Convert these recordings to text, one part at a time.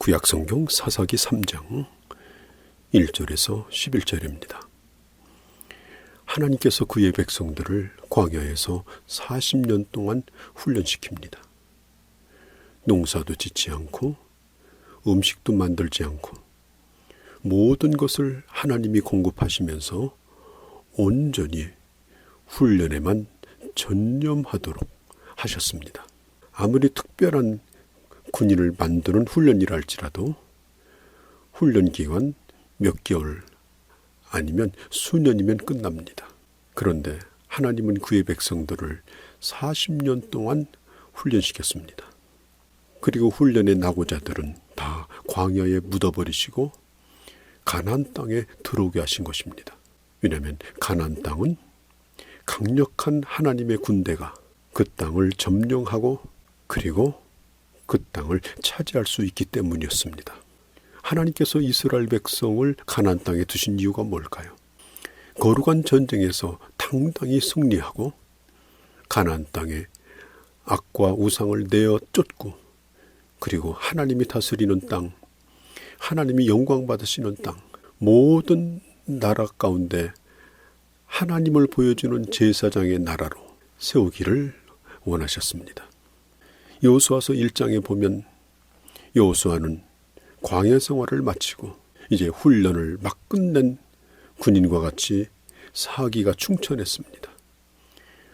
구약성경 사사기 3장 1절에서 11절입니다. 하나님께서 그의 백성들을 광야에서 40년 동안 훈련시킵니다. 농사도 짓지 않고 음식도 만들지 않고 모든 것을 하나님이 공급하시면서 온전히 훈련에만 전념하도록 하셨습니다. 아무리 특별한 군인을 만드는 훈련이라 할지라도 훈련 기간 몇 개월 아니면 수년이면 끝납니다. 그런데 하나님은 그의 백성들을 40년 동안 훈련시켰습니다. 그리고 훈련의 낙오자들은 다 광야에 묻어버리시고 가나안 땅에 들어오게 하신 것입니다. 왜냐하면 가나안 땅은 강력한 하나님의 군대가 그 땅을 점령하고 그리고 그 땅을 차지할 수 있기 때문이었습니다. 하나님께서 이스라엘 백성을 가나안 땅에 두신 이유가 뭘까요? 거룩한 전쟁에서 당당히 승리하고 가나안 땅에 악과 우상을 내어 쫓고 그리고 하나님이 다스리는 땅, 하나님이 영광 받으시는 땅, 모든 나라 가운데 하나님을 보여주는 제사장의 나라로 세우기를 원하셨습니다. 여호수아서 1장에 보면 여호수아는 광야 생활을 마치고 이제 훈련을 막 끝낸 군인과 같이 사기가 충천했습니다.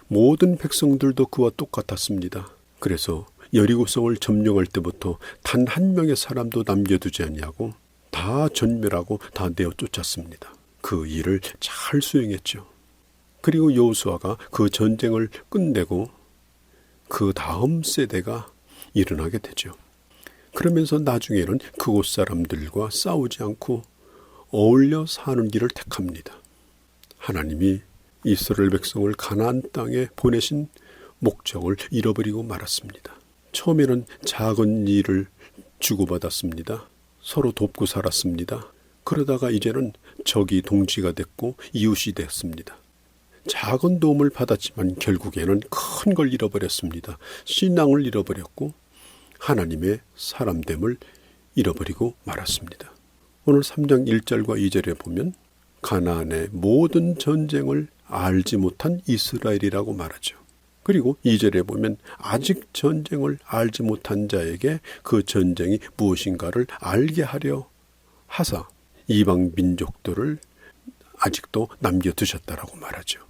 모든 백성들도 그와 똑같았습니다. 그래서 여리고성을 점령할 때부터 단 한 명의 사람도 남겨두지 아니하고 다 전멸하고 다 내어 쫓았습니다. 그 일을 잘 수행했죠. 그리고 여호수아가 그 전쟁을 끝내고 그 다음 세대가 일어나게 되죠. 그러면서 나중에는 그곳 사람들과 싸우지 않고 어울려 사는 길을 택합니다. 하나님이 이스라엘 백성을 가나안 땅에 보내신 목적을 잃어버리고 말았습니다. 처음에는 작은 일을 주고받았습니다. 서로 돕고 살았습니다. 그러다가 이제는 적이 동지가 됐고 이웃이 됐습니다. 작은 도움을 받았지만 결국에는 큰 걸 잃어버렸습니다. 신앙을 잃어버렸고 하나님의 사람됨을 잃어버리고 말았습니다. 오늘 3장 1절과 2절에 보면 가나안의 모든 전쟁을 알지 못한 이스라엘이라고 말하죠. 그리고 2절에 보면 아직 전쟁을 알지 못한 자에게 그 전쟁이 무엇인가를 알게 하려 하사 이방 민족들을 아직도 남겨두셨다라고 말하죠.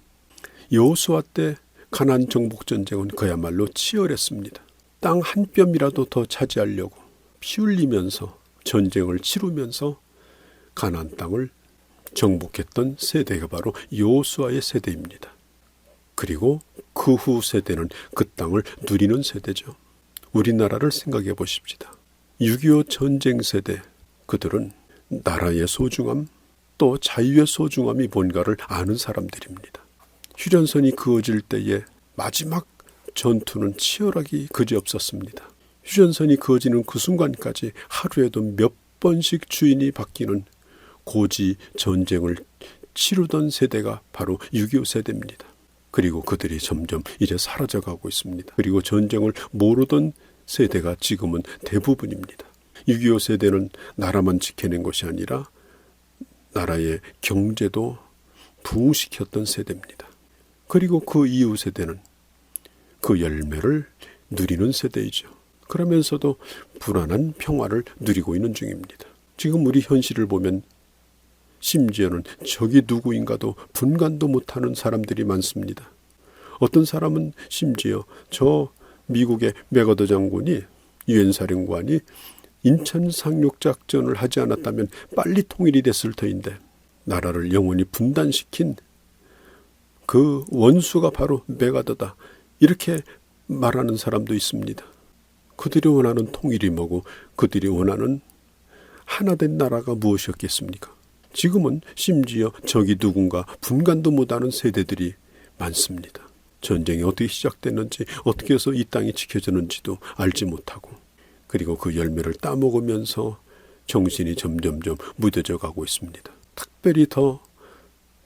여호수아 때 가나안 정복 전쟁은 그야말로 치열했습니다. 땅 한 뼘이라도 더 차지하려고 피 흘리면서 전쟁을 치르면서 가나안 땅을 정복했던 세대가 바로 여호수아의 세대입니다. 그리고 그 후 세대는 그 땅을 누리는 세대죠. 우리나라를 생각해 보십시다. 6.25 전쟁 세대, 그들은 나라의 소중함 또 자유의 소중함이 뭔가를 아는 사람들입니다. 휴전선이 그어질 때에 마지막 전투는 치열하기 그지없었습니다. 휴전선이 그어지는 그 순간까지 하루에도 몇 번씩 주인이 바뀌는 고지 전쟁을 치르던 세대가 바로 6.25 세대입니다. 그리고 그들이 점점 이제 사라져가고 있습니다. 그리고 전쟁을 모르던 세대가 지금은 대부분입니다. 6.25 세대는 나라만 지켜낸 것이 아니라 나라의 경제도 부흥시켰던 세대입니다. 그리고 그 이후 세대는 그 열매를 누리는 세대이죠. 그러면서도 불안한 평화를 누리고 있는 중입니다. 지금 우리 현실을 보면 심지어는 적이 누구인가도 분간도 못하는 사람들이 많습니다. 어떤 사람은 심지어 저 미국의 맥어더 장군이 유엔 사령관이 인천 상륙작전을 하지 않았다면 빨리 통일이 됐을 터인데 나라를 영원히 분단시킨 그 원수가 바로 맥어더다, 이렇게 말하는 사람도 있습니다. 그들이 원하는 통일이 뭐고 그들이 원하는 하나된 나라가 무엇이었겠습니까? 지금은 심지어 적이 누군가 분간도 못하는 세대들이 많습니다. 전쟁이 어떻게 시작됐는지 어떻게 해서 이 땅이 지켜졌는지도 알지 못하고 그리고 그 열매를 따먹으면서 정신이 점점점 무뎌져 가고 있습니다. 특별히 더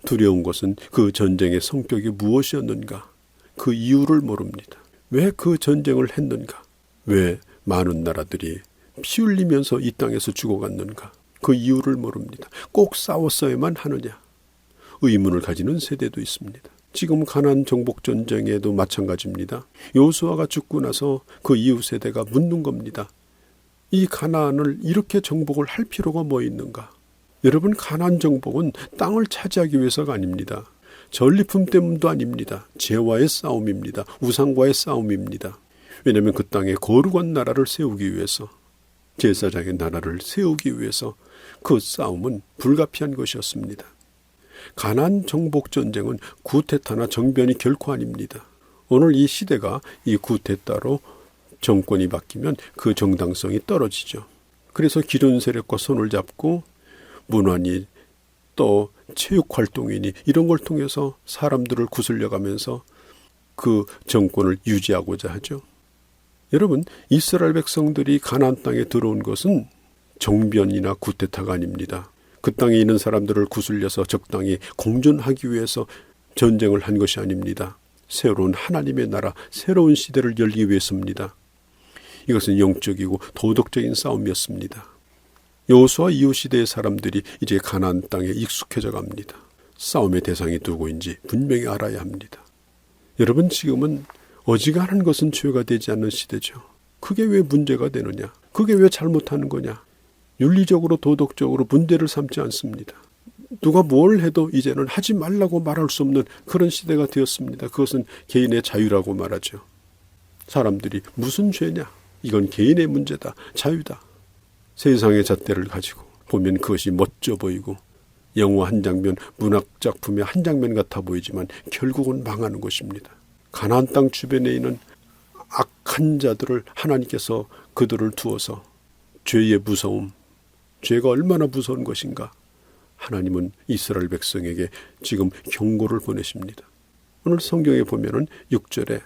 두려운 것은 그 전쟁의 성격이 무엇이었는가, 그 이유를 모릅니다. 왜 그 전쟁을 했는가, 왜 많은 나라들이 피 흘리면서 이 땅에서 죽어갔는가? 그 이유를 모릅니다. 꼭 싸웠어야만 하느냐? 의문을 가지는 세대도 있습니다. 지금 가나안 정복 전쟁에도 마찬가지입니다. 여호수아가 죽고 나서 그 이후 세대가 묻는 겁니다. 이 가나안을 이렇게 정복을 할 필요가 뭐 있는가? 여러분, 가나안 정복은 땅을 차지하기 위해서가 아닙니다. 전리품 때문도 아닙니다. 죄와의 싸움입니다. 우상과의 싸움입니다. 왜냐하면 그 땅에 거룩한 나라를 세우기 위해서, 제사장의 나라를 세우기 위해서 그 싸움은 불가피한 것이었습니다. 가나안 정복 전쟁은 구테타나 정변이 결코 아닙니다. 오늘 이 시대가 이 구테타로 정권이 바뀌면 그 정당성이 떨어지죠. 그래서 기존 세력과 손을 잡고 문화니 또 체육활동이니 이런 걸 통해서 사람들을 구슬려가면서 그 정권을 유지하고자 하죠. 여러분, 이스라엘 백성들이 가나안 땅에 들어온 것은 정변이나 구테타가 아닙니다. 그 땅에 있는 사람들을 구슬려서 적당히 공존하기 위해서 전쟁을 한 것이 아닙니다. 새로운 하나님의 나라, 새로운 시대를 열기 위해서입니다. 이것은 영적이고 도덕적인 싸움이었습니다. 여호수아 이후 시대의 사람들이 이제 가나안 땅에 익숙해져 갑니다. 싸움의 대상이 누구인지 분명히 알아야 합니다. 여러분, 지금은 어지간한 것은 죄가 되지 않는 시대죠. 그게 왜 문제가 되느냐? 그게 왜 잘못하는 거냐? 윤리적으로 도덕적으로 문제를 삼지 않습니다. 누가 뭘 해도 이제는 하지 말라고 말할 수 없는 그런 시대가 되었습니다. 그것은 개인의 자유라고 말하죠. 사람들이 무슨 죄냐? 이건 개인의 문제다. 자유다. 세상의 잣대를 가지고 보면 그것이 멋져 보이고 영화 한 장면, 문학작품의 한 장면 같아 보이지만 결국은 망하는 것입니다. 가나안 땅 주변에 있는 악한 자들을 하나님께서 그들을 두어서 죄의 무서움, 죄가 얼마나 무서운 것인가, 하나님은 이스라엘 백성에게 지금 경고를 보내십니다. 오늘 성경에 보면은 6절에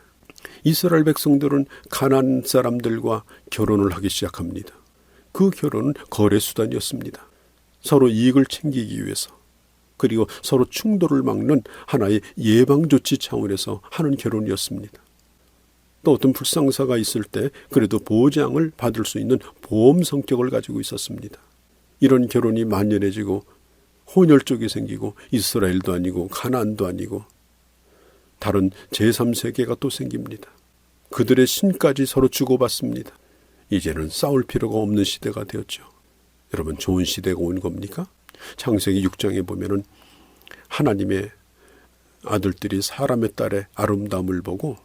이스라엘 백성들은 가나안 사람들과 결혼을 하기 시작합니다. 그 결혼은 거래 수단이었습니다. 서로 이익을 챙기기 위해서, 그리고 서로 충돌을 막는 하나의 예방조치 차원에서 하는 결혼이었습니다. 또 어떤 불상사가 있을 때 그래도 보장을 받을 수 있는 보험 성격을 가지고 있었습니다. 이런 결혼이 만연해지고 혼혈 쪽이 생기고 이스라엘도 아니고 가나안도 아니고 다른 제3세계가 또 생깁니다. 그들의 신까지 서로 주고받습니다. 이제는 싸울 필요가 없는 시대가 되었죠. 여러분, 좋은 시대가 온 겁니까? 창세기 6장에 보면은 하나님의 아들들이 사람의 딸의 아름다움을 보고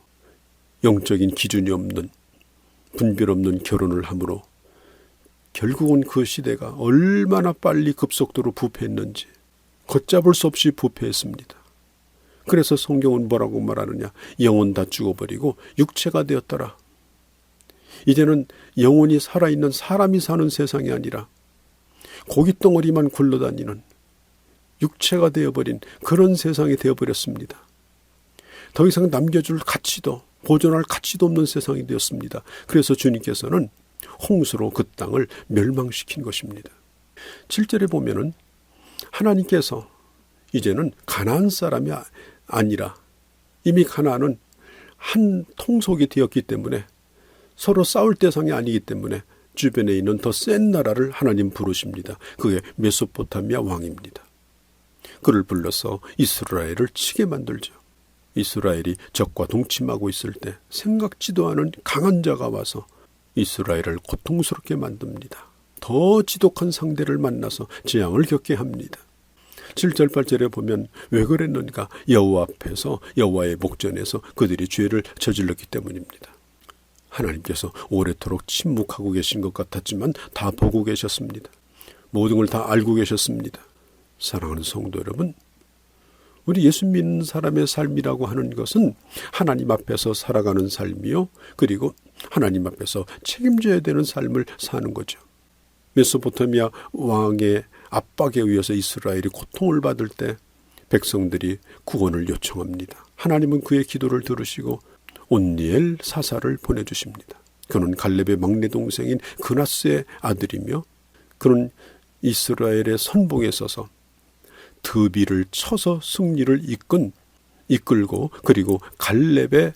영적인 기준이 없는, 분별 없는 결혼을 함으로 결국은 그 시대가 얼마나 빨리 급속도로 부패했는지 걷잡을 수 없이 부패했습니다. 그래서 성경은 뭐라고 말하느냐? 영혼 다 죽어버리고 육체가 되었더라. 이제는 영혼이 살아있는 사람이 사는 세상이 아니라 고깃덩어리만 굴러다니는 육체가 되어버린 그런 세상이 되어버렸습니다. 더 이상 남겨줄 가치도 보존할 가치도 없는 세상이 되었습니다. 그래서 주님께서는 홍수로 그 땅을 멸망시킨 것입니다. 7절에 보면은 하나님께서 이제는 가나안 사람이 아니라 이미 가나안은 한 통속이 되었기 때문에 서로 싸울 대상이 아니기 때문에 주변에 있는 더 센 나라를 하나님 부르십니다. 그게 메소포타미아 왕입니다. 그를 불러서 이스라엘을 치게 만들죠. 이스라엘이 적과 동침하고 있을 때 생각지도 않은 강한 자가 와서 이스라엘을 고통스럽게 만듭니다. 더 지독한 상대를 만나서 재앙을 겪게 합니다. 7절 8절에 보면 왜 그랬는가? 여호와 앞에서, 여호와의 목전에서 그들이 죄를 저질렀기 때문입니다. 하나님께서 오래도록 침묵하고 계신 것 같았지만 다 보고 계셨습니다. 모든 걸 다 알고 계셨습니다. 사랑하는 성도 여러분, 우리 예수 믿는 사람의 삶이라고 하는 것은 하나님 앞에서 살아가는 삶이요, 그리고 하나님 앞에서 책임져야 되는 삶을 사는 거죠. 메소포타미아 왕의 압박에 의해서 이스라엘이 고통을 받을 때 백성들이 구원을 요청합니다. 하나님은 그의 기도를 들으시고 온니엘 사사를 보내주십니다. 그는 갈렙의 막내 동생인 그나스의 아들이며 그는 이스라엘의 선봉에 서서 드비를 쳐서 승리를 이끌고 그리고 갈렙의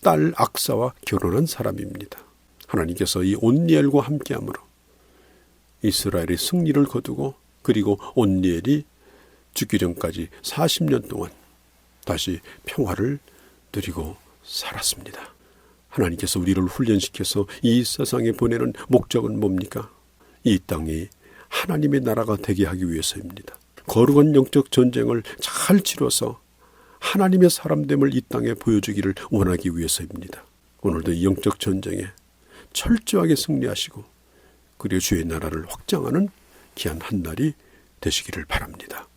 딸 악사와 결혼한 사람입니다. 하나님께서 이 온니엘과 함께함으로 이스라엘이 승리를 거두고 그리고 온니엘이 죽기 전까지 40년 동안 다시 평화를 누리고 살았습니다. 하나님께서 우리를 훈련시켜서 이 세상에 보내는 목적은 뭡니까? 이 땅이 하나님의 나라가 되게 하기 위해서입니다. 거룩한 영적 전쟁을 잘 치러서 하나님의 사람됨을 이 땅에 보여주기를 원하기 위해서입니다. 오늘도 이 영적 전쟁에 철저하게 승리하시고 그리고 주의 나라를 확장하는 귀한 한 날이 되시기를 바랍니다.